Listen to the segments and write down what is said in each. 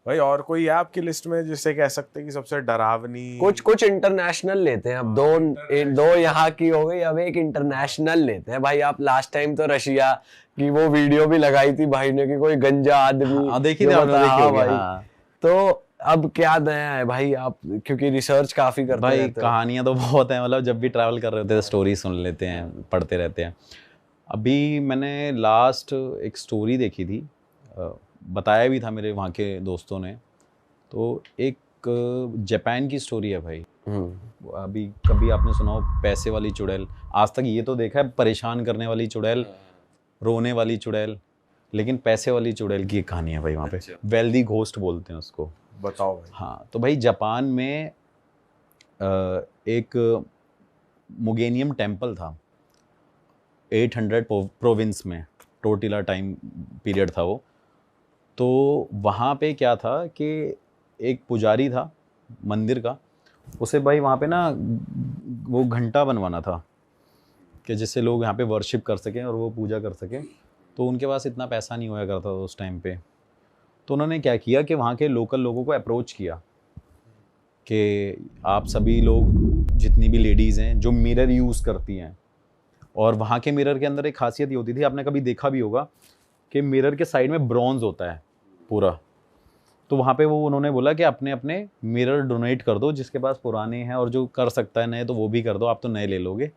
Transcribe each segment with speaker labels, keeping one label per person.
Speaker 1: भाई और कोई है आपकी लिस्ट में जिससे कह सकते हैं कि सबसे डरावनी?
Speaker 2: कुछ इंटरनेशनल लेते हैं अब। दो यहाँ की हो गई, अब एक इंटरनेशनल लेते हैं भाई। आप लास्ट टाइम तो रशिया की वो वीडियो भी लगाई थी भाई ने कि कोई गंजा आदमी,
Speaker 3: हाँ, देखी थी आपने, देखी होगी। हाँ
Speaker 2: तो अब क्या नया है भाई? आप क्योंकि रिसर्च काफी करते
Speaker 3: भाई,
Speaker 2: रहते हो।
Speaker 3: कहानियां तो बहुत हैं, मतलब जब भी ट्रैवल कर रहे होते हैं स्टोरी सुन लेते हैं, पढ़ते रहते हैं। अभी मैंने लास्ट एक स्टोरी देखी थी, बताया भी था मेरे वहाँ के दोस्तों ने। तो एक जापान की स्टोरी है भाई। अभी कभी आपने सुना हो पैसे वाली चुड़ैल? आज तक ये तो देखा है परेशान करने वाली चुड़ैल, रोने वाली चुड़ैल, लेकिन पैसे वाली चुड़ैल की एक कहानी है भाई वहाँ पे। वेल्दी घोस्ट बोलते हैं उसको।
Speaker 1: बताओ भाई।
Speaker 3: हाँ, तो भाई जापान में एक मुगेनियम टेम्पल था 800 प्रोविंस में, टोटिला टाइम पीरियड था वो। तो वहाँ पे क्या था कि एक पुजारी था मंदिर का, उसे भाई वहाँ पे ना वो घंटा बनवाना था कि जिससे लोग यहाँ पे वर्शिप कर सकें और वो पूजा कर सकें। तो उनके पास इतना पैसा नहीं होया करता था उस टाइम पे। तो उन्होंने क्या किया कि वहाँ के लोकल लोगों को अप्रोच किया कि आप सभी लोग, जितनी भी लेडीज़ हैं जो मिरर यूज़ करती हैं, और वहाँ के मिरर के अंदर एक खासियत ये होती थी, आपने कभी देखा भी होगा कि मिरर के साइड में ब्रॉन्ज होता है पूरा। तो वहाँ पे वो उन्होंने बोला कि अपने अपने मिरर डोनेट कर दो, जिसके पास पुराने हैं, और जो कर सकता है नए तो वो भी कर दो, आप तो नए ले लोगे।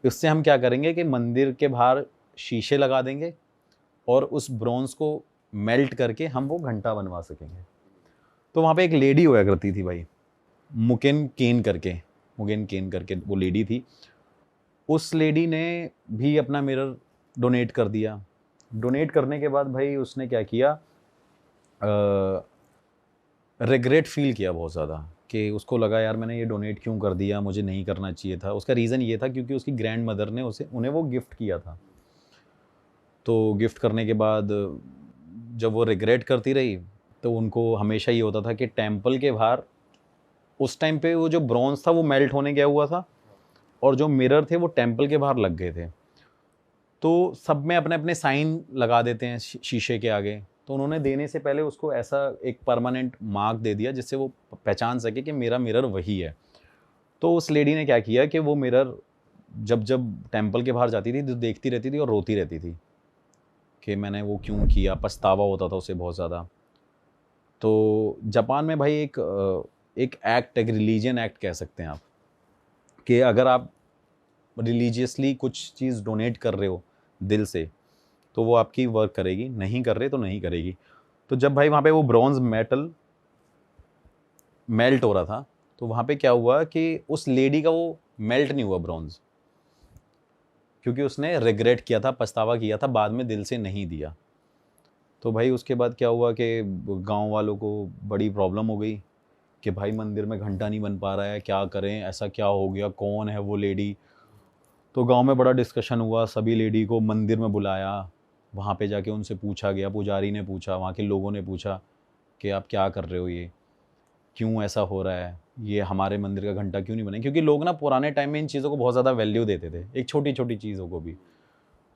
Speaker 3: इससे हम क्या करेंगे कि मंदिर के बाहर शीशे लगा देंगे और उस ब्रॉन्ज को मेल्ट करके हम वो घंटा बनवा सकेंगे। तो वहाँ पे एक लेडी होया करती थी भाई, मुगेन केन करके वो लेडी थी। उस लेडी ने भी अपना मिरर डोनेट कर दिया। डोनेट करने के बाद भाई उसने क्या किया, रिग्रेट फील किया बहुत ज़्यादा, कि उसको लगा यार मैंने ये डोनेट क्यों कर दिया, मुझे नहीं करना चाहिए था। उसका रीज़न ये था क्योंकि उसकी ग्रैंड मदर ने उन्हें वो गिफ्ट किया था। तो गिफ्ट करने के बाद जब वो रिग्रेट करती रही, तो उनको हमेशा ये होता था कि टेम्पल के बाहर उस टाइम पे वो जो ब्रॉन्ज था वो मेल्ट होने गया हुआ था, और जो मिरर थे वो टेम्पल के बाहर लग गए थे। तो सब में अपने अपने साइन लगा देते हैं शीशे के आगे। तो उन्होंने देने से पहले उसको ऐसा एक परमानेंट मार्क दे दिया जिससे वो पहचान सके कि मेरा मिरर वही है। तो उस लेडी ने क्या किया कि वो मिरर जब जब टेम्पल के बाहर जाती थी तो देखती रहती थी और रोती रहती थी कि मैंने वो क्यों किया, पछतावा होता था उसे बहुत ज़्यादा। तो जापान में भाई एक एक्ट, एक रिलीजियन एक्ट कह सकते हैं आप, कि अगर आप रिलीजियसली कुछ चीज़ डोनेट कर रहे हो दिल से तो वो आपकी वर्क करेगी, नहीं कर रहे तो नहीं करेगी। तो जब भाई वहाँ पे वो ब्रॉन्ज मेटल मेल्ट हो रहा था, तो वहाँ पे क्या हुआ कि उस लेडी का वो मेल्ट नहीं हुआ ब्रॉन्ज, क्योंकि उसने रिग्रेट किया था, पछतावा किया था, बाद में दिल से नहीं दिया। तो भाई उसके बाद क्या हुआ कि गांव वालों को बड़ी प्रॉब्लम हो गई कि भाई मंदिर में घंटा नहीं बन पा रहा है, क्या करें, ऐसा क्या हो गया, कौन है वो लेडी। तो गांव में बड़ा डिस्कशन हुआ, सभी लेडी को मंदिर में बुलाया, वहाँ पे जाके उनसे पूछा गया, पुजारी ने पूछा, वहाँ के लोगों ने पूछा कि आप क्या कर रहे हो, ये क्यों ऐसा हो रहा है, ये हमारे मंदिर का घंटा क्यों नहीं बने। क्योंकि लोग ना पुराने टाइम में इन चीज़ों को बहुत ज़्यादा वैल्यू देते थे, एक छोटी छोटी चीज़ों को भी।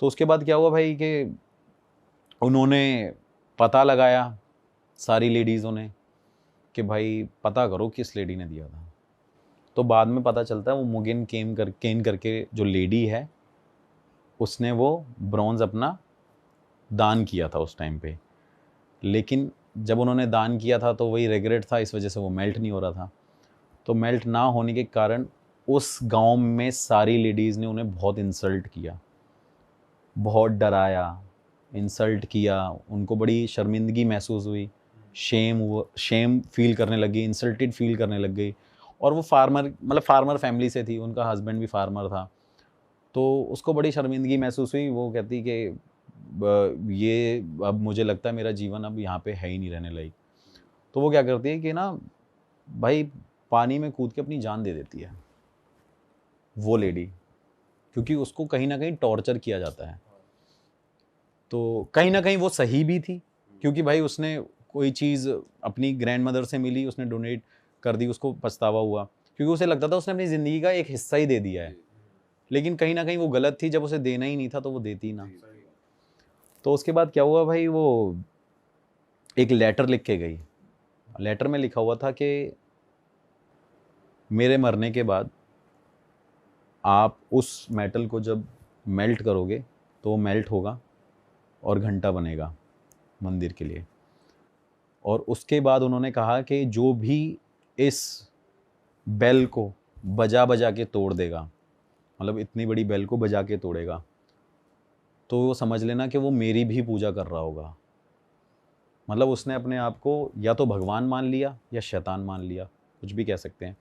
Speaker 3: तो उसके बाद क्या हुआ भाई कि उन्होंने पता लगाया, सारी लेडीज़ों ने, कि भाई पता करो किस लेडी ने दिया था। तो बाद में पता चलता है वो मुगेन केन करके जो लेडी है, उसने वो ब्रॉन्ज अपना दान किया था उस टाइम पे। लेकिन जब उन्होंने दान किया था तो वही रिग्रेट था, इस वजह से वो मेल्ट नहीं हो रहा था। तो मेल्ट ना होने के कारण उस गांव में सारी लेडीज़ ने उन्हें बहुत इंसल्ट किया, बहुत डराया, इंसल्ट किया, उनको बड़ी शर्मिंदगी महसूस हुई, शेम फील करने लगी, इंसल्टेड फील करने लग गई। और वो फार्मर फैमिली से थी, उनका हस्बैंड भी फार्मर था। तो उसको बड़ी शर्मिंदगी महसूस हुई। वो कहती कि ये अब मुझे लगता है मेरा जीवन अब यहाँ पे है ही नहीं रहने लायक। तो वो क्या करती है कि ना भाई पानी में कूद के अपनी जान दे देती है वो लेडी, क्योंकि उसको कहीं ना कहीं टॉर्चर किया जाता है। तो कहीं ना कहीं वो सही भी थी, क्योंकि भाई उसने कोई चीज़ अपनी ग्रैंड मदर से मिली, उसने डोनेट कर दी, उसको पछतावा हुआ, क्योंकि उसे लगता था उसने अपनी ज़िंदगी का एक हिस्सा ही दे दिया है। लेकिन कहीं ना कहीं वो गलत थी, जब उसे देना ही नहीं था तो वो देती ना। तो उसके बाद क्या हुआ भाई, वो एक लेटर लिख के गई लेटर में लिखा हुआ था कि मेरे मरने के बाद आप उस मेटल को जब मेल्ट करोगे तो वो मेल्ट होगा और घंटा बनेगा मंदिर के लिए। और उसके बाद उन्होंने कहा कि जो भी इस बेल को बजा बजा के तोड़ देगा, मतलब इतनी बड़ी बेल को बजा के तोड़ेगा, तो वो समझ लेना कि वो मेरी भी पूजा कर रहा होगा। मतलब उसने अपने आप को या तो भगवान मान लिया या शैतान मान लिया, कुछ भी कह सकते हैं।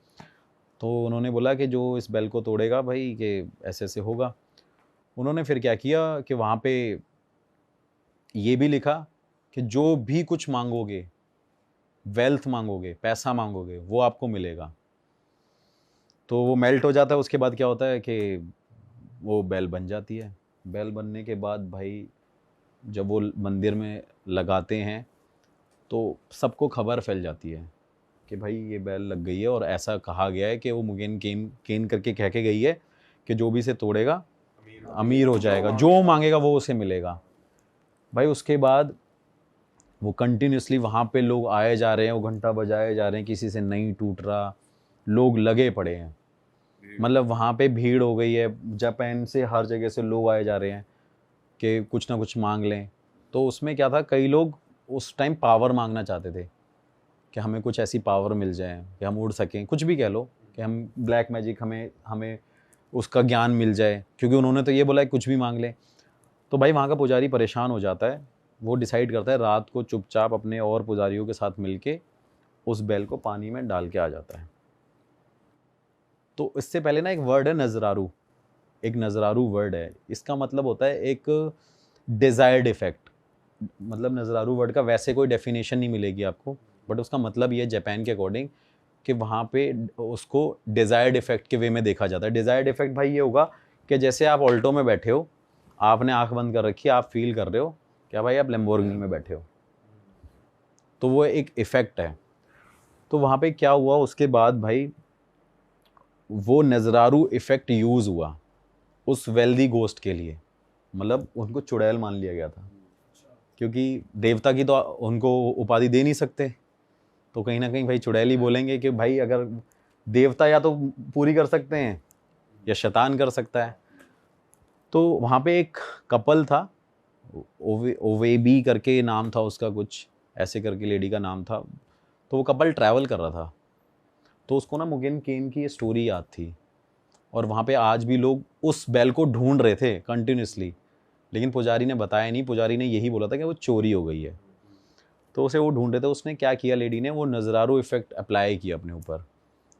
Speaker 3: तो उन्होंने बोला कि जो इस बेल को तोड़ेगा भाई कि ऐसे ऐसे होगा। उन्होंने फिर क्या किया कि वहाँ पे ये भी लिखा कि जो भी कुछ मांगोगे, वेल्थ मांगोगे, पैसा मांगोगे, वो आपको मिलेगा। तो वो मेल्ट हो जाता है। उसके बाद क्या होता है कि वो बेल बन जाती है। बेल बनने के बाद भाई जब वो मंदिर में लगाते हैं तो सबको खबर फैल जाती है कि भाई ये बेल लग गई है, और ऐसा कहा गया है कि वो मुगेन केन केन करके कह के गई है कि जो भी इसे तोड़ेगा अमीर हो जाएगा, जो मांगेगा वो उसे मिलेगा। भाई उसके बाद वो कंटिन्यूसली वहाँ पे लोग आए जा रहे हैं, वो घंटा बजाए जा रहे हैं, किसी से नहीं टूट रहा, लोग लगे पड़े हैं। मतलब वहाँ पे भीड़ हो गई है, जापान से हर जगह से लोग आए जा रहे हैं कि कुछ ना कुछ मांग लें। तो उसमें क्या था, कई लोग उस टाइम पावर मांगना चाहते थे कि हमें कुछ ऐसी पावर मिल जाए कि हम उड़ सकें, कुछ भी कह लो, कि हम ब्लैक मैजिक हमें हमें उसका ज्ञान मिल जाए, क्योंकि उन्होंने तो ये बोला है कुछ भी मांग लें। तो भाई वहाँ का पुजारी परेशान हो जाता है। वो डिसाइड करता है रात को चुपचाप अपने और पुजारियों के साथ मिलके उस बैल को पानी में डाल के आ जाता है। तो इससे पहले ना एक वर्ड है नजरारू, एक नजरारू वर्ड है। इसका मतलब होता है एक डिजायर्ड इफेक्ट। मतलब नजरारू वर्ड का वैसे कोई डेफिनेशन नहीं मिलेगी आपको, बट उसका मतलब ये है जापान के अकॉर्डिंग कि वहाँ पे उसको डिजायर्ड इफेक्ट के वे में देखा जाता है। डिजायर्ड इफेक्ट भाई ये होगा कि जैसे आप ऑल्टो में बैठे हो, आपने आंख बंद कर रखी है, आप फील कर रहे हो क्या भाई आप लैम्बोर्गिनी में बैठे हो, तो वो एक इफेक्ट है। तो वहाँ पे क्या हुआ उसके बाद भाई, वो नजरारू इफेक्ट यूज हुआ उस वेल्दी गोस्ट के लिए। मतलब उनको चुड़ैल मान लिया गया था, क्योंकि देवता की तो उनको उपाधि दे नहीं सकते, तो कहीं ना कहीं भाई चुड़ैल ही बोलेंगे कि भाई अगर देवता या तो पूरी कर सकते हैं या शैतान कर सकता है। तो वहाँ पे एक कपल था, ओवेबी करके नाम था उसका, कुछ ऐसे करके लेडी का नाम था। तो वो कपल ट्रैवल कर रहा था, तो उसको ना मुगेन केन की ये स्टोरी याद थी, और वहाँ पे आज भी लोग उस बैल को ढूंढ रहे थे कंटिन्यूसली, लेकिन पुजारी ने बताया नहीं। पुजारी ने यही बोला था कि वो चोरी हो गई है। तो उसे वो ढूंढ रहे थे। उसने क्या किया, लेडी ने वो नज़रारू इफेक्ट अप्लाई किया अपने ऊपर।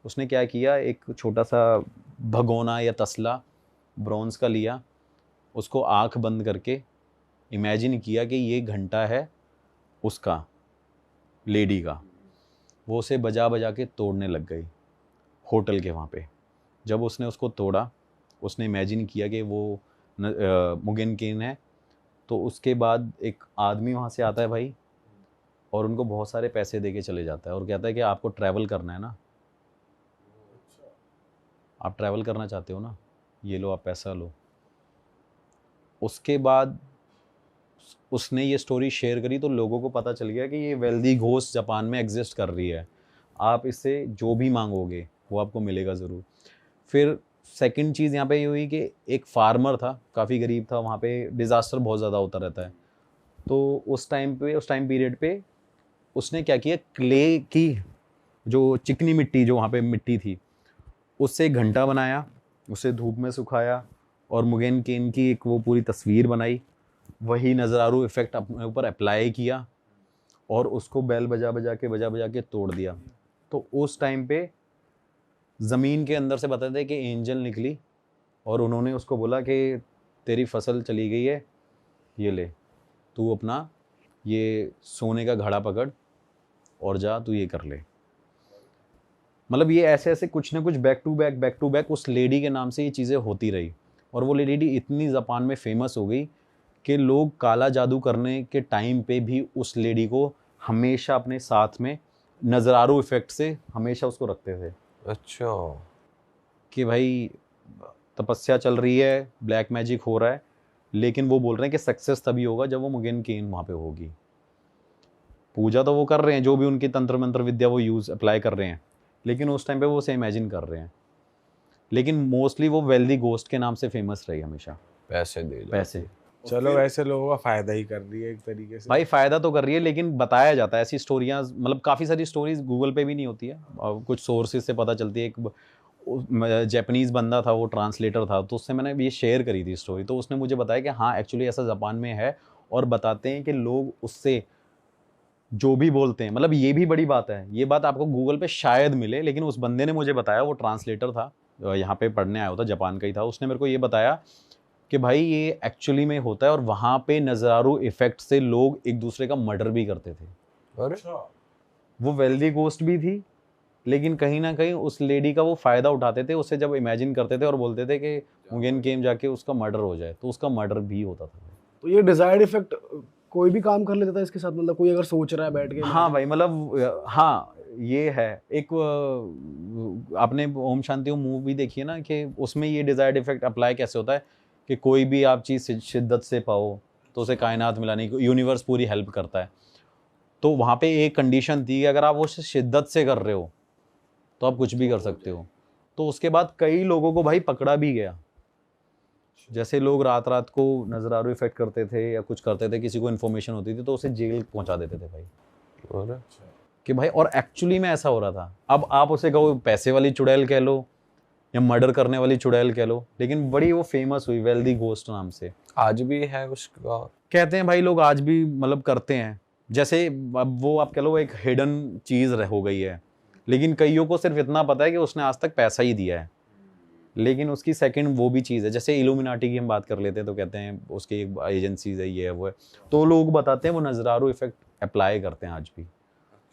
Speaker 3: उसने क्या किया, एक छोटा सा भगोना या तसला ब्रॉन्ज का लिया, उसको आंख बंद करके इमेजिन किया कि ये घंटा है उसका, लेडी का। वो उसे बजा बजा के तोड़ने लग गई होटल के वहाँ पे। जब उसने उसको तोड़ा, उसने इमेजिन किया कि वो मुगेन केन है। तो उसके बाद एक आदमी वहाँ से आता है भाई, और उनको बहुत सारे पैसे दे के चले जाता है, और कहता है कि आपको ट्रैवल करना है ना, आप ट्रैवल करना चाहते हो ना, ये लो आप पैसा लो। उसके बाद उसने ये स्टोरी शेयर करी, तो लोगों को पता चल गया कि ये वेल्दी घोस्ट जापान में एग्जिस्ट कर रही है, आप इससे जो भी मांगोगे वो आपको मिलेगा ज़रूर। फिर सेकंड चीज़ यहाँ पे ये हुई कि एक फार्मर था, काफ़ी गरीब था, वहाँ पे डिज़ास्टर बहुत ज़्यादा होता रहता है। तो उस टाइम पीरियड पे उसने क्या किया, क्ले की जो चिकनी मिट्टी, जो वहाँ पे मिट्टी थी, उससे एक घंटा बनाया, उसे धूप में सुखाया, और मुगेन केन की एक वो पूरी तस्वीर बनाई, वही नज़रारू इफेक्ट अपने ऊपर अप्लाई किया, और उसको बैल बजा बजा के तोड़ दिया। तो उस टाइम पे ज़मीन के अंदर से बताते थे कि एंजल निकली, और उन्होंने उसको बोला कि तेरी फसल चली गई है, ये ले, तू अपना ये सोने का घड़ा पकड़ और जा, तू ये कर ले। मतलब ये ऐसे ऐसे कुछ ना कुछ बैक टू बैक उस लेडी के नाम से ये चीज़ें होती रही। और वो लेडी इतनी जापान में फेमस हो गई कि लोग काला जादू करने के टाइम पे भी उस लेडी को हमेशा अपने साथ में नजरारू इफेक्ट से हमेशा उसको रखते थे।
Speaker 2: अच्छा।
Speaker 3: कि भाई तपस्या चल रही है, ब्लैक मैजिक हो रहा है, लेकिन वो बोल रहे हैं कि सक्सेस तभी होगा जब वो मुगेन केन वहाँ पे होगी। पूजा तो वो कर रहे हैं, जो भी उनकी तंत्र मंत्र विद्या वो यूज अप्लाई कर रहे हैं, लेकिन उस टाइम पे वो उसे इमेजिन कर रहे हैं। लेकिन मोस्टली वो वेल्दी गोस्ट के नाम से फेमस रही हमेशा।
Speaker 2: पैसे दे दो।
Speaker 3: पैसे,
Speaker 1: चलो वैसे लोगों का फायदा ही कर रही है एक तरीके से।
Speaker 3: भाई फायदा तो कर रही है, लेकिन बताया जाता है ऐसी स्टोरियाँ, मतलब काफ़ी सारी स्टोरीज गूगल पे भी नहीं होती है, और कुछ सोर्सेज से पता चलती है। एक जैपनीज़ बंदा था, वो ट्रांसलेटर था, तो उससे मैंने ये शेयर करी थी स्टोरी, तो उसने मुझे बताया कि हाँ एक्चुअली ऐसा जापान में है, और बताते हैं कि लोग उससे जो भी बोलते हैं, मतलब ये भी बड़ी बात है, ये बात आपको गूगल पे शायद मिले, लेकिन उस बंदे ने मुझे बताया, वो ट्रांसलेटर था, यहाँ पे पढ़ने आया था, जापान का ही था, उसने मेरे को ये बताया कि भाई ये एक्चुअली में होता है, और वहाँ पे नज़ारू इफेक्ट से लोग एक दूसरे का मर्डर भी करते थे।
Speaker 2: अरे
Speaker 3: वो वेल्दी गोस्ट भी थी, लेकिन कहीं ना कहीं उस लेडी का वो फ़ायदा उठाते थे, उससे जब इमेजिन करते थे और बोलते थे कि मुगेन गेम जाके उसका मर्डर हो जाए, तो उसका मर्डर भी होता था।
Speaker 4: तो ये डिजायर्ड इफेक्ट कोई भी काम कर लेता था इसके साथ, मतलब कोई अगर सोच रहा है बैठ के।
Speaker 3: हाँ भाई, मतलब हाँ ये है एक आपने ओम शांति ओम मूवी देखी है ना, कि उसमें ये डिजायर्ड इफेक्ट अप्लाई कैसे होता है कि कोई भी आप चीज़ शिद्दत से पाओ तो उसे कायनात मिलाने की यूनिवर्स पूरी हेल्प करता है। तो वहाँ पे एक कंडीशन थी कि अगर आप वो शिद्दत से कर रहे हो तो आप कुछ भी कर सकते हो। तो उसके बाद कई लोगों को भाई पकड़ा भी गया, जैसे लोग रात रात को नजरारू इफेक्ट करते थे या कुछ करते थे, किसी को इन्फॉर्मेशन होती थी तो उसे जेल पहुंचा देते थे भाई।
Speaker 2: और
Speaker 3: कि भाई, और एक्चुअली में ऐसा हो रहा था। अब आप उसे कहो पैसे वाली चुड़ैल कह लो या मर्डर करने वाली चुड़ैल कह लो, लेकिन बड़ी वो फेमस हुई वेल्दी गोस्ट नाम से।
Speaker 2: आज भी है उसका,
Speaker 3: कहते हैं भाई लोग आज भी मतलब करते हैं, जैसे अब वो आप कह लो एक हिडन चीज़ हो गई है, लेकिन कईयों को सिर्फ इतना पता है कि उसने आज तक पैसा ही दिया है, लेकिन उसकी सेकंड वो भी चीज़ है। जैसे इल्यूमिनाटी की हम बात कर लेते हैं तो कहते हैं उसकी एक एजेंसीज है, ये है वो है, तो लोग बताते हैं वो नजरारू इफेक्ट अप्लाई करते हैं आज भी,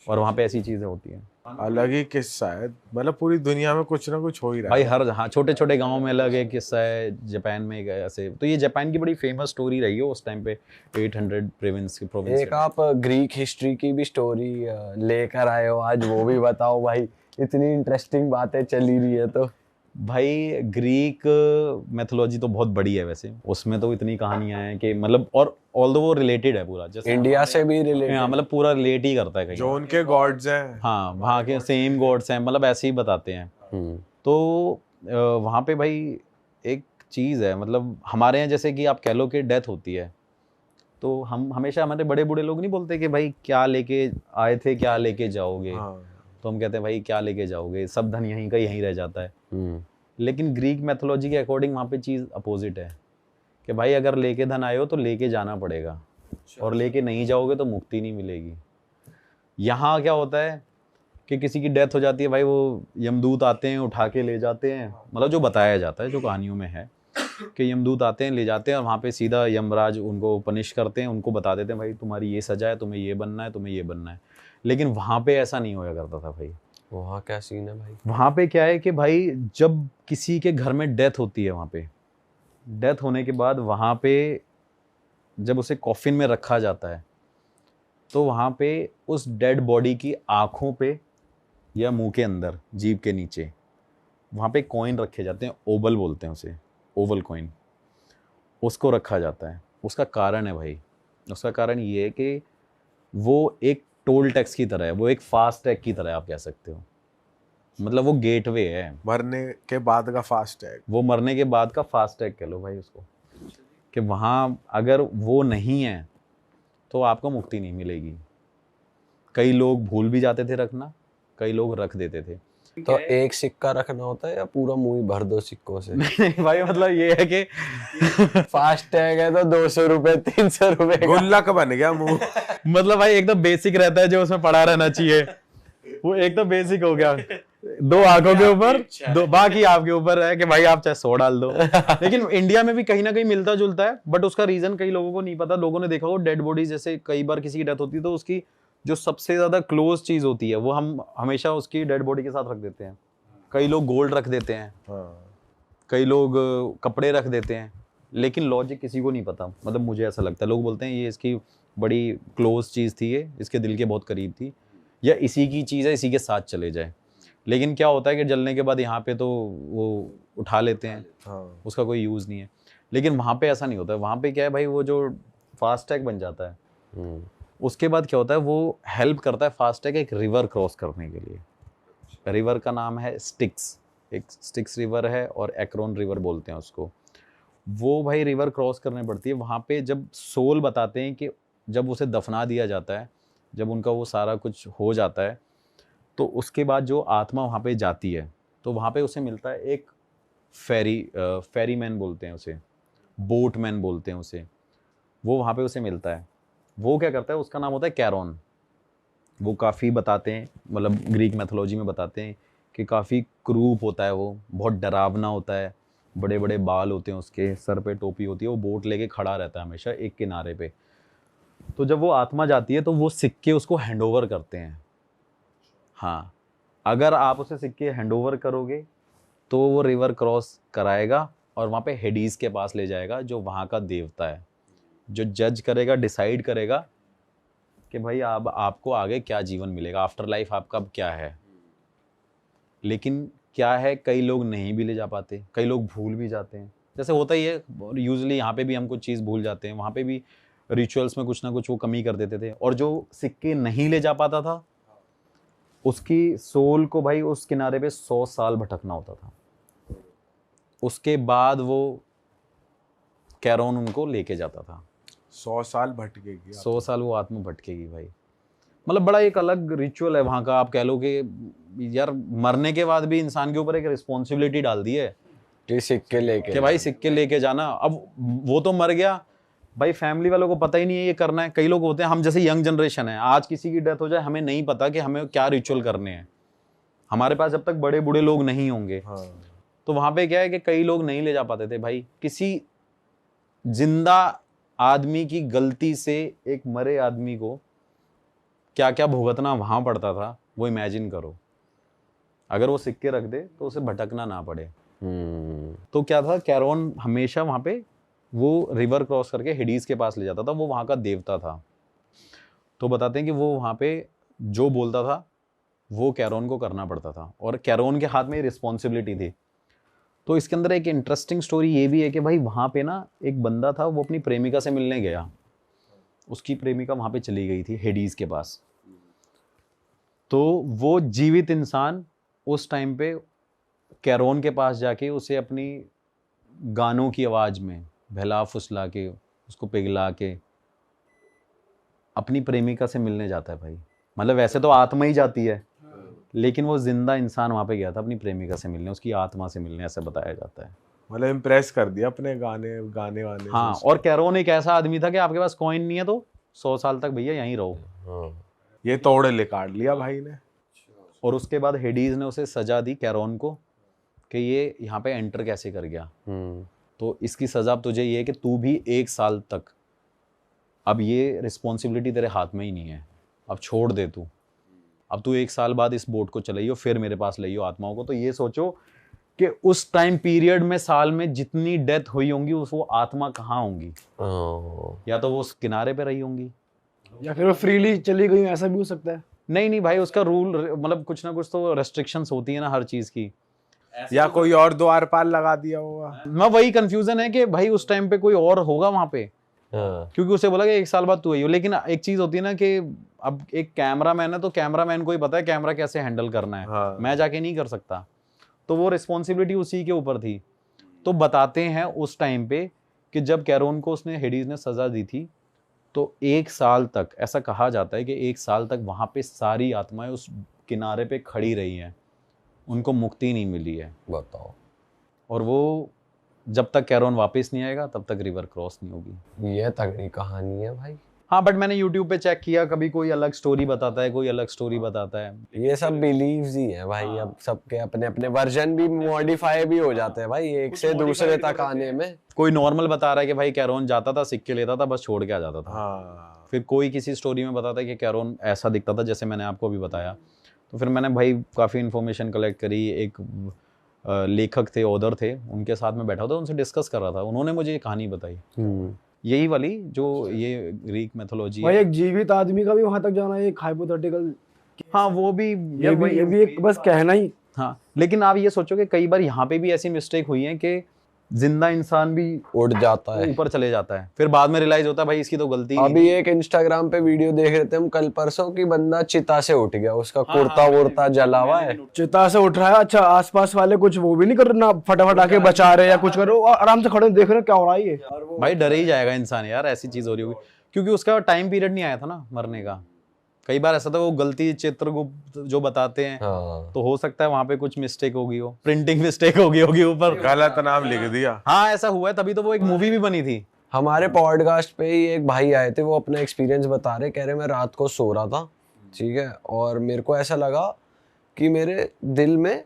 Speaker 3: और वहाँ पे ऐसी चीज़ें होती हैं।
Speaker 1: अलग ही किस्सा है, मतलब पूरी दुनिया में कुछ ना कुछ हो ही रहा
Speaker 3: भाई
Speaker 1: है।
Speaker 3: हर, हाँ छोटे छोटे गांव में अलग एक किस्सा है, जापान में एक ऐसे, तो ये जापान की बड़ी फेमस स्टोरी रही है उस टाइम पे 800 प्रोविंस
Speaker 2: एक आप ग्रीक हिस्ट्री की भी स्टोरी लेकर आए हो आज, वो भी बताओ भाई, इतनी इंटरेस्टिंग बातें चली रही है तो।
Speaker 3: भाई ग्रीक मैथोलॉजी तो बहुत बड़ी है वैसे, उसमें तो इतनी कहानियां हैं कि मतलब, और ऑल्दो वो रिलेटेड है पूरा, जैसे
Speaker 2: इंडिया से भी रिलेटेड,
Speaker 3: हाँ मतलब पूरा रिलेट ही करता है कहीं।
Speaker 1: जो उनके गॉड्स हैं,
Speaker 3: हाँ वहाँ के सेम गॉड्स हैं, मतलब ऐसे ही बताते हैं। तो वहाँ पे भाई एक चीज़ है, मतलब हमारे यहाँ जैसे कि आप कह लो कि डेथ होती है, तो हम हमेशा, हमारे बड़े बूढ़े लोग नहीं बोलते कि भाई क्या लेके आए थे क्या लेके जाओगे,
Speaker 1: हाँ,
Speaker 3: तो हम कहते हैं भाई क्या लेके जाओगे, सब धन यहीं का यहीं रह जाता है। लेकिन ग्रीक मैथोलॉजी के अकॉर्डिंग वहाँ पे चीज़ अपोजिट है कि भाई अगर लेके धन आए हो तो लेके जाना पड़ेगा, और लेके नहीं जाओगे तो मुक्ति नहीं मिलेगी। यहाँ क्या होता है कि किसी की डेथ हो जाती है भाई, वो यमदूत आते हैं उठा के ले जाते हैं, मतलब जो बताया जाता है, जो कहानियों में है कि यमदूत आते हैं ले जाते हैं, और वहाँ पे सीधा यमराज उनको पनिश करते हैं, उनको बता देते हैं भाई तुम्हारी ये सजा है, तुम्हें ये बनना है, तुम्हें ये बनना है। लेकिन वहाँ पे ऐसा नहीं होया करता था भाई।
Speaker 2: वहाँ क्या सीन है भाई?
Speaker 3: वहाँ पे क्या है कि भाई जब किसी के घर में डेथ होती है, वहाँ पे डेथ होने के बाद वहाँ पे जब उसे कॉफिन में रखा जाता है, तो वहाँ पे उस डेड बॉडी की आँखों पे या मुंह के अंदर, जीभ के नीचे, वहाँ पे कॉइन रखे जाते हैं, ओबल बोलते हैं उसे, ओवल कॉइन, उसको रखा जाता है। उसका कारण है भाई, उसका कारण ये है कि वो एक टोल टैक्स की तरह है, वो एक फास्ट टैग की तरह आप कह सकते हो, मतलब वो गेटवे है।
Speaker 1: मरने के बाद का फास्ट टैग,
Speaker 3: वो मरने के बाद का फास्ट टैग कह लो भाई उसको, कि वहाँ अगर वो नहीं है तो आपको मुक्ति नहीं मिलेगी। कई लोग भूल भी जाते थे रखना, कई लोग रख देते थे।
Speaker 2: तो एक सिक्का रखना होता है या पूरा मुंह ही भर दो सिक्कों से?
Speaker 3: नहीं भाई, मतलब ये है कि
Speaker 2: फास्ट टैग है तो 200 रुपए 300 रुपए का।
Speaker 1: गुल्लक बन गया मुंह।
Speaker 3: मतलब भाई एकदम बेसिक रहता है जो उसमें पड़ा रहना चाहिए, वो एकदम बेसिक हो गया। 2 आंखों के ऊपर, 2 बाकी आपके ऊपर है कि भाई आप चाहे 100 डाल दो। लेकिन इंडिया में भी कहीं ना कहीं मिलता जुलता है, बट उसका रीजन कई लोगों को नहीं पता। लोगों ने देखा हो डेड बॉडी, जैसे कई बार किसी की डेथ होती है तो उसकी जो सबसे ज्यादा क्लोज चीज होती है वो हम हमेशा उसकी डेड बॉडी के साथ रख देते हैं। कई लोग गोल्ड रख देते हैं, कई लोग कपड़े रख देते हैं, लेकिन लॉजिक किसी को नहीं पता। मतलब मुझे ऐसा लगता है, लोग बोलते हैं ये इसकी बड़ी क्लोज चीज़ थी, ये इसके दिल के बहुत करीब थी, या इसी की चीज़ है, इसी के साथ चले जाए। लेकिन क्या होता है कि जलने के बाद यहाँ पे तो वो उठा लेते हैं, उसका कोई यूज़ नहीं है। लेकिन वहाँ पे ऐसा नहीं होता है। वहाँ पे क्या है भाई, वो जो फास्ट टैग बन जाता है, उसके बाद क्या होता है, वो हेल्प करता है फास्टैग एक रिवर क्रॉस करने के लिए। रिवर का नाम है स्टिक्स, एक स्टिक्स रिवर है और एक्रोन रिवर बोलते हैं उसको। वो भाई रिवर क्रॉस करनी पड़ती है। वहाँ पे जब सोल बताते हैं कि जब उसे दफना दिया जाता है, जब उनका वो सारा कुछ हो जाता है, तो उसके बाद जो आत्मा वहाँ पे जाती है, तो वहाँ पे उसे मिलता है एक फेरीमैन बोलते हैं उसे, बोटमैन बोलते हैं उसे, वो वहाँ पे उसे मिलता है। वो क्या करता है, उसका नाम होता है कैरोन। वो काफ़ी बताते हैं, मतलब ग्रीक मैथोलॉजी में बताते हैं कि काफ़ी क्रूप होता है, वो बहुत डरावना होता है, बड़े बड़े बाल होते हैं उसके, सर पे टोपी होती है, वो बोट लेके खड़ा रहता है हमेशा एक किनारे पे। तो जब वो आत्मा जाती है तो वो सिक्के उसको हैंडओवर करते हैं। हाँ, अगर आप उसे सिक्के हैंडओवर करोगे तो वो रिवर क्रॉस कराएगा और वहाँ पे हेडीज के पास ले जाएगा, जो वहाँ का देवता है, जो जज करेगा, डिसाइड करेगा कि भाई अब आपको आगे क्या जीवन मिलेगा, आफ्टर लाइफ आपका अब क्या है। लेकिन क्या है, कई लोग नहीं भी ले जा पाते, कई लोग भूल भी जाते हैं, जैसे होता ही है यूजुअली। यहाँ पे भी हम कुछ चीज़ भूल जाते हैं, वहाँ पे भी रिचुअल्स में कुछ ना कुछ वो कमी कर देते थे। और जो सिक्के नहीं ले जा पाता था, उसकी सोल को भाई उस किनारे पे 100 साल भटकना होता था। उसके बाद वो कैरोन उनको लेके जाता था।
Speaker 1: 100 साल भटकेगी
Speaker 3: 100 साल वो आत्मा भटकेगी भाई। मतलब बड़ा एक अलग रिचुअल है वहाँ का। आप कह लो कि यार मरने के बाद भी इंसान के ऊपर एक रिस्पॉन्सिबिलिटी डाल दी है
Speaker 2: कि सिक्के लेके
Speaker 3: कि भाई सिक्के लेके जाना। अब वो तो मर गया भाई, फैमिली वालों को पता ही नहीं है ये करना है। कई लोग होते हैं, हम जैसे यंग जनरेशन है, आज किसी की डेथ हो जाए हमें नहीं पता कि हमें क्या रिचुअल करने हैं, हमारे पास जब तक बड़े बूढ़े लोग नहीं होंगे।
Speaker 1: हाँ।
Speaker 3: तो वहाँ पे क्या है कि कई लोग नहीं ले जा पाते थे भाई। किसी जिंदा आदमी की गलती से एक मरे आदमी को क्या क्या भुगतना वहाँ पड़ता था, वो इमेजिन करो। अगर वो सिक्के रख दे तो उसे भटकना ना पड़े। तो क्या था, कैरोन हमेशा वहाँ पे वो रिवर क्रॉस करके हेडीज के पास ले जाता था, वो वहाँ का देवता था। तो बताते हैं कि वो वहाँ पे जो बोलता था वो कैरोन को करना पड़ता था, और कैरोन के हाथ में रिस्पॉन्सिबिलिटी थी। तो इसके अंदर एक इंटरेस्टिंग स्टोरी ये भी है कि भाई वहाँ पे ना एक बंदा था, वो अपनी प्रेमिका से मिलने गया, उसकी प्रेमिका वहाँ पे चली गई थी हेडीज के पास। तो वो जीवित इंसान उस टाइम पे कैरोन के पास जाके उसे अपनी गानों की आवाज़ में बहला फुसला के, उसको पिघला के अपनी प्रेमिका से मिलने जाता है भाई। मतलब वैसे तो आत्मा ही जाती है, लेकिन वो जिंदा इंसान वहाँ पे गया था अपनी प्रेमिका से मिलने, उसकी आत्मा से मिलने, ऐसा बताया जाता है।
Speaker 1: मतलब इम्प्रेस कर दिया अपने गाने वाने
Speaker 3: हाँ,
Speaker 1: से।
Speaker 3: और कैरोन एक ऐसा आदमी था कि आपके पास कॉइन नहीं है तो 100 साल तक भैया यहीं रहो।
Speaker 1: ये तोड़े ले काट लिया भाई ने।
Speaker 3: और उसके बाद हेडीज ने उसे सजा दी कैरोन को कि ये यहाँ पे एंटर कैसे कर गया। तो इसकी सजा अब तुझे ये है कि तू भी 1 साल तक, अब ये रिस्पॉन्सिबिलिटी तेरे हाथ में ही नहीं है, अब छोड़ दे तू। अब तू 1 साल बाद इस बोट को चलाइयो, फिर मेरे पास लाइयो आत्माओं को। तो ये सोचो कि उस टाइम पीरियड में साल में जितनी डेथ हुई होंगी, उस वो आत्मा कहाँ होंगी। या तो वो उस किनारे पे रही होंगी,
Speaker 4: या फिर वो फ्रीली चली गई, ऐसा भी हो सकता है।
Speaker 3: नहीं भाई, उसका रूल मतलब कुछ ना कुछ तो रेस्ट्रिक्शंस होती है ना हर चीज की।
Speaker 1: या कोई और द्वारपाल लगा दिया होगा।
Speaker 3: मैं वही कंफ्यूजन है कि भाई उस टाइम पे कोई और होगा वहां पे, क्योंकि उसे बोला कि 1 साल बाद तू आई हो। लेकिन एक चीज होती है ना कि अब एक कैमरामैन है तो कैमरामैन को ही पता है कैमरा कैसे हैंडल करना है।
Speaker 1: हाँ।
Speaker 3: मैं जाके नहीं कर सकता, तो वो रिस्पॉन्सिबिलिटी उसी के ऊपर थी। तो बताते हैं उस टाइम पे कि जब कैरोन को उसने हेडीज ने सजा दी थी, तो 1 साल तक, ऐसा कहा जाता है कि 1 साल तक वहां पे सारी आत्माएं उस किनारे पे खड़ी रही हैं, उनको मुक्ति नहीं मिली है।
Speaker 2: बताओ।
Speaker 3: और वो जब तक कैरोन वापस नहीं आएगा तब तक रिवर क्रॉस नहीं होगी।
Speaker 2: ये तगड़ी कहानी है भाई।
Speaker 3: हाँ, बट मैंने यूट्यूब पे चेक किया, कभी कोई अलग स्टोरी बताता है, कोई अलग स्टोरी बताता है।
Speaker 2: ये सब बिलीव्स ही है भाई। अब सबके अपने अपने वर्जन भी मॉडिफाई भी हो जाते हैं भाई, एक से दूसरे तक आने में।
Speaker 3: कोई नॉर्मल बता रहा है कि भाई कैरोन जाता था, सिक्के लेता था, बस छोड़ के आ जाता था।
Speaker 1: हाँ।
Speaker 3: फिर कोई किसी स्टोरी में बताता है कि कैरोन ऐसा दिखता था जैसे मैंने आपको अभी बताया। तो फिर मैंने भाई काफ़ी इन्फॉर्मेशन कलेक्ट करी। एक लेखक थे, ऑथर थे, उनके साथ में बैठा था, उनसे डिस्कस कर रहा था, उन्होंने मुझे ये कहानी बताई, यही वाली जो ये ग्रीक मैथोलॉजी
Speaker 4: भाई
Speaker 3: है।
Speaker 4: एक जीवित आदमी का भी वहां तक जाना एक हाइपोथेटिकल,
Speaker 3: हाँ, वो भी
Speaker 4: ये भी एक बस कहना ही।
Speaker 3: हाँ, लेकिन आप ये सोचो कि कई बार यहाँ पे भी ऐसी मिस्टेक हुई है कि जिंदा इंसान भी
Speaker 2: उड़ जाता है।
Speaker 3: ऊपर चले जाता है, फिर बाद में रियलाइज होता है भाई इसकी तो गलती ही नहीं
Speaker 2: अभी एक इंस्टाग्राम पे वीडियो देख रहे थे हम कल परसों की, बंदा चिता से उठ गया, उसका कुर्ता वुर्ता जला हुआ है।
Speaker 4: चिता से उठ रहा है, अच्छा आसपास वाले कुछ वो भी नहीं कर रहे ना, फटाफट आके बचा रहे या कुछ करो, आराम से खड़े देख रहे क्या हो रहा है ये।
Speaker 3: थी। भाई डर ही जाएगा इंसान यार, ऐसी चीज हो रही होगी, क्योंकि उसका टाइम पीरियड नहीं आया था ना मरने का। कई बार ऐसा था वो गलती चित्रगुप्त जो बताते हैं,
Speaker 2: हाँ।
Speaker 3: तो हो सकता है वहां पे कुछ मिस्टेक होगी, हो प्रिंटिंग मिस्टेक होगी ऊपर,
Speaker 1: गलत नाम लिख दिया।
Speaker 3: हाँ ऐसा हुआ है, तभी तो वो एक मूवी भी बनी थी।
Speaker 2: हमारे पॉडकास्ट पे ही एक भाई आए थे, वो अपना एक्सपीरियंस बता रहे, कह रहे मैं रात को सो रहा था, ठीक है, और मेरे को ऐसा लगा कि मेरे दिल में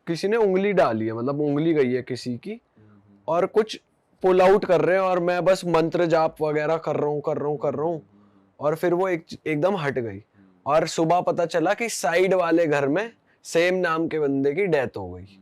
Speaker 2: किसी ने उंगली डाली है, मतलब उंगली गई है किसी की, और कुछ पुल आउट कर रहे हैं, और मैं बस मंत्र जाप वगैरह कर रहा हूँ, और फिर वो एकदम हट गई, और सुबह पता चला कि साइड वाले घर में सेम नाम के बंदे की डेथ हो गई।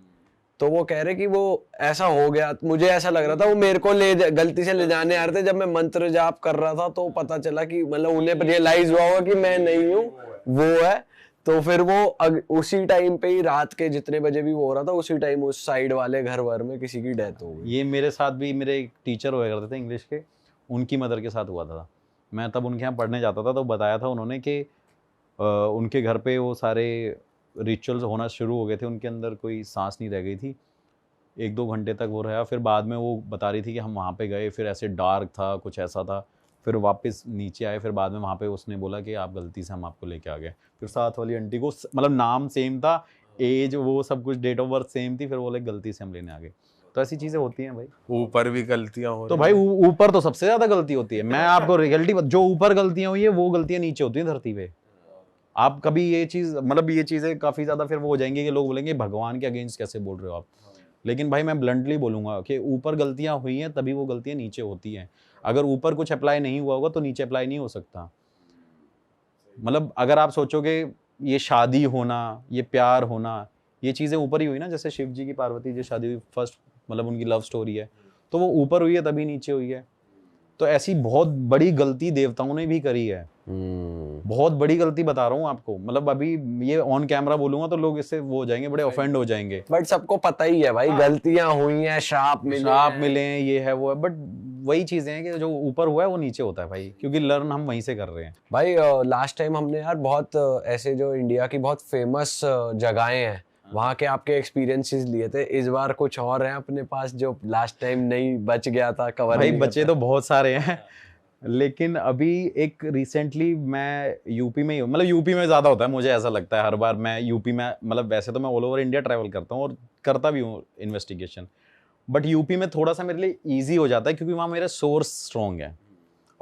Speaker 2: तो वो कह रहे कि वो ऐसा हो गया, मुझे ऐसा लग रहा था वो मेरे को गलती से ले जाने आ रहे थे, जब मैं मंत्र जाप कर रहा था तो पता चला कि मतलब उन्हें रियलाइज हुआ होगा कि मैं नहीं हूँ, वो है। तो फिर वो उसी टाइम पे ही, रात के जितने बजे भी वो हो रहा था, उसी टाइम उस साइड वाले घर वर में किसी की डेथ हो गई।
Speaker 3: ये मेरे साथ भी, मेरे एक टीचर हुआ करते थे इंग्लिश के, उनकी मदर के साथ हुआ था। मैं तब उनके यहाँ पढ़ने जाता था, तो बताया था उन्होंने कि उनके घर पे वो सारे रिचुअल्स होना शुरू हो गए थे, उनके अंदर कोई सांस नहीं रह गई थी, 1-2 घंटे तक वो रहा। फिर बाद में वो बता रही थी कि हम वहाँ पे गए, फिर ऐसे डार्क था, कुछ ऐसा था, फिर वापस नीचे आए, फिर बाद में वहाँ पे उसने बोला कि आप गलती से हम आपको लेके आ गए। फिर साथ वाली आंटी को मतलब नाम सेम था, एज वो सब कुछ, डेट ऑफ बर्थ सेम थी, फिर बोले गलती से हम लेने आ गए। तो ऐसी चीज़ें होती हैं भाई।
Speaker 1: ऊपर भी गलतियां हो
Speaker 3: तो
Speaker 1: रही
Speaker 3: भाई
Speaker 1: हैं।
Speaker 3: ऊपर तो सबसे ज़्यादा गलती होती है। मैं आपको रियलिटी, जो ऊपर गलतियाँ हुई है वो गलतियाँ नीचे होती हैं धरती पे। आप कभी ये चीज़, मतलब ये चीज़ें काफ़ी ज़्यादा फिर वो हो जाएंगी कि लोग बोलेंगे भगवान के अगेंस्ट कैसे बोल रहे हो आप। लेकिन भाई मैं ब्लंटली बोलूँगा कि ऊपर गलतियाँ हुई हैं तभी वो गलतियाँ नीचे होती हैं। अगर ऊपर कुछ अप्लाई नहीं हुआ होगा तो नीचे अप्लाई नहीं हो सकता। मतलब अगर आप सोचोगे ये शादी होना, ये प्यार होना, ये चीज़ें ऊपर ही हुई ना, जैसे शिव जी की पार्वती जी शादी हुई, फर्स्ट मतलब उनकी लव स्टोरी है, तो वो ऊपर हुई है तभी नीचे हुई है। तो ऐसी बहुत बड़ी गलती देवताओं ने भी करी है, बहुत बड़ी गलती बता रहा हूँ आपको। मतलब अभी ये ऑन कैमरा बोलूंगा तो लोग इससे वो हो जाएंगे, बड़े ऑफेंड हो जाएंगे।
Speaker 2: बट सबको पता ही है भाई, गलतियां हुई हैं, श्राप
Speaker 3: मिले हैं, ये है वो है, बट वही चीजें हैं कि जो ऊपर हुआ है वो नीचे होता है भाई, क्योंकि लर्न हम वहीं से कर रहे हैं
Speaker 2: भाई। लास्ट टाइम हमने यार बहुत ऐसे जो इंडिया की बहुत फेमस जगहें हैं, वहाँ के आपके एक्सपीरियंसेस लिए थे। इस बार कुछ और हैं अपने पास जो लास्ट टाइम नहीं बच गया था, कवर
Speaker 3: भाई
Speaker 2: नहीं
Speaker 3: बचे तो बहुत सारे हैं लेकिन अभी एक रिसेंटली मैं यूपी में ही हूँ, मतलब यूपी में ज़्यादा होता है, मुझे ऐसा लगता है हर बार मैं यूपी में, मतलब वैसे तो मैं ऑल ओवर इंडिया ट्रैवल करता हूँ और करता भी हूँ इन्वेस्टिगेशन, बट यूपी में थोड़ा सा मेरे लिए ईजी हो जाता है क्योंकि वहाँ मेरा सोर्स स्ट्रॉन्ग है।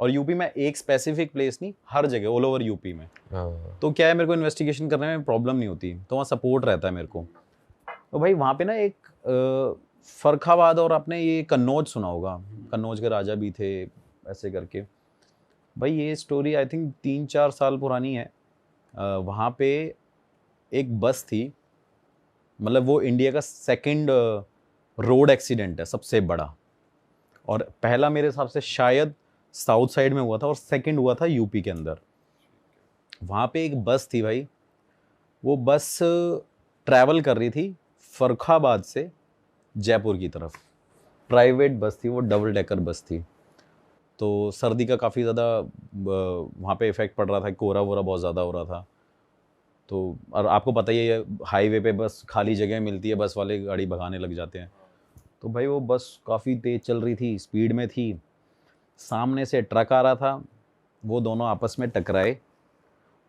Speaker 3: और यूपी में एक स्पेसिफिक प्लेस नहीं, हर जगह ऑल ओवर यूपी में। तो क्या है, मेरे को इन्वेस्टिगेशन करने में प्रॉब्लम नहीं होती, तो वहाँ सपोर्ट रहता है मेरे को। तो भाई वहाँ पे ना एक फर्रुखाबाद और आपने ये कन्नौज सुना होगा, कन्नौज के राजा भी थे ऐसे करके। भाई ये स्टोरी आई थिंक 3-4 साल पुरानी है। वहाँ पे एक बस थी, मतलब वो इंडिया का सेकंड रोड एक्सीडेंट है सबसे बड़ा, और पहला मेरे हिसाब से शायद साउथ साइड में हुआ था और सेकंड हुआ था यूपी के अंदर। वहाँ पे एक बस थी भाई, वो बस ट्रैवल कर रही थी फर्रुखाबाद से जयपुर की तरफ, प्राइवेट बस थी वो, डबल डेकर बस थी। तो सर्दी का काफ़ी ज़्यादा वहाँ पे इफ़ेक्ट पड़ रहा था, कोहरा वोरा बहुत ज़्यादा हो रहा था। तो और आपको पता ही है हाईवे पे बस खाली जगह मिलती है, बस वाले गाड़ी भगाने लग जाते हैं। तो भाई वो बस काफ़ी तेज़ चल रही थी, स्पीड में थी, सामने से ट्रक आ रहा था, वो दोनों आपस में टकराए।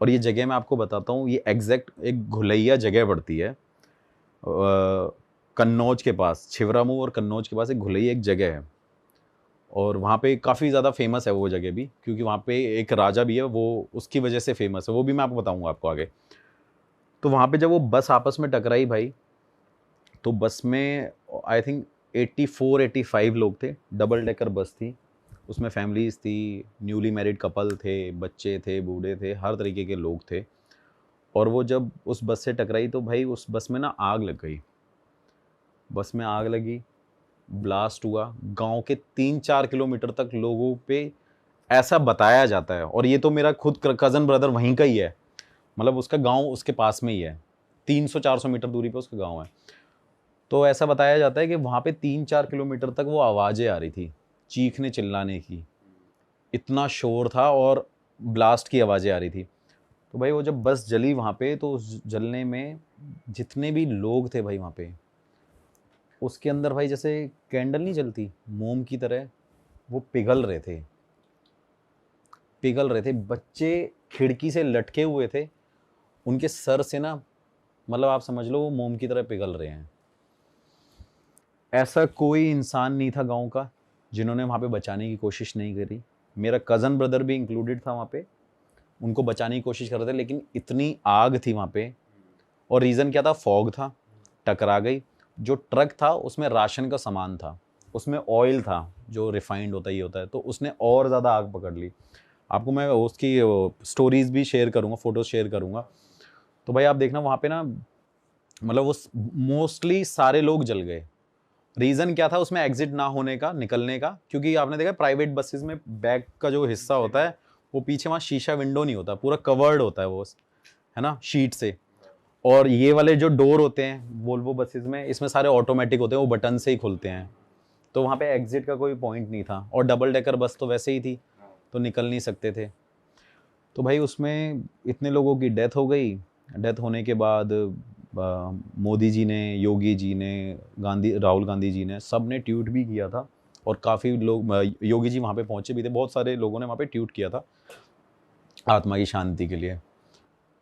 Speaker 3: और ये जगह मैं आपको बताता हूँ, ये एग्जैक्ट एक घुलैया जगह पड़ती है कन्नौज के पास, छिवरामऊ और कन्नौज के पास एक घुलैया एक जगह है, और वहाँ पे काफ़ी ज़्यादा फेमस है वो जगह भी, क्योंकि वहाँ पे एक राजा भी है, वो उसकी वजह से फेमस है, वो भी मैं आपको बताऊँगा आपको आगे। तो वहाँ पे जब वो बस आपस में टकराई भाई, तो बस में आई थिंक 84-85 लोग थे, डबल डेकर बस थी, उसमें फैमिलीज़ थी, न्यूली मैरिड कपल थे, बच्चे थे, बूढ़े थे, हर तरीके के लोग थे। और वो जब उस बस से टकराई तो भाई उस बस में ना आग लग गई, बस में आग लगी, ब्लास्ट हुआ, गांव के 3-4 किलोमीटर तक लोगों पे ऐसा बताया जाता है। और ये तो मेरा खुद कज़न ब्रदर वहीं का ही है, मतलब उसका गांव उसके पास में ही है, 300-400 मीटर दूरी पे उसका गांव है। तो ऐसा बताया जाता है कि वहाँ पे 3-4 किलोमीटर तक वो आवाज़ें आ रही थी, चीखने चिल्लाने की, इतना शोर था और ब्लास्ट की आवाज़ें आ रही थी। तो भाई वो जब बस जली वहाँ पे, तो उस जलने में जितने भी लोग थे भाई वहाँ पे, उसके अंदर भाई जैसे कैंडल नहीं जलती मोम की तरह, वो पिघल रहे थे, पिघल रहे थे। बच्चे खिड़की से लटके हुए थे, उनके सर से ना, मतलब आप समझ लो वो मोम की तरह पिघल रहे हैं। ऐसा कोई इंसान नहीं था गांव का जिन्होंने वहाँ पे बचाने की कोशिश नहीं करी। मेरा कज़न ब्रदर भी इंक्लूडेड था वहाँ पे, उनको बचाने की कोशिश कर रहे थे, लेकिन इतनी आग थी वहाँ पे। और रीज़न क्या था? फॉग था, टकरा गई। जो ट्रक था उसमें राशन का सामान था, उसमें ऑयल था जो रिफाइंड होता ही होता है, तो उसने और ज़्यादा आग पकड़ ली। आपको मैं उसकी स्टोरीज भी शेयर करूँगा, फ़ोटोज़ शेयर करूँगा। तो भाई आप देखना वहाँ पे ना, मतलब वो मोस्टली सारे लोग जल गए। रीज़न क्या था उसमें एग्जिट ना होने का, निकलने का? क्योंकि आपने देखा प्राइवेट बसेस में बैक का जो हिस्सा होता है, वो पीछे वहाँ शीशा विंडो नहीं होता, पूरा कवर्ड होता है वो, है ना, शीट से। और ये वाले जो डोर होते हैं वोल्वो बसेस में, इसमें सारे ऑटोमेटिक होते हैं, वो बटन से ही खुलते हैं। तो वहाँ पे एग्जिट का कोई पॉइंट नहीं था, और डबल डेकर बस तो वैसे ही थी, तो निकल नहीं सकते थे। तो भाई उसमें इतने लोगों की डेथ हो गई। डेथ होने के बाद मोदी जी ने, योगी जी ने, राहुल गांधी जी ने, सब ने ट्वीट भी किया था। और काफ़ी लोग, योगी जी वहाँ पे पहुँचे भी थे, बहुत सारे लोगों ने वहाँ पे ट्वीट किया था आत्मा की शांति के लिए।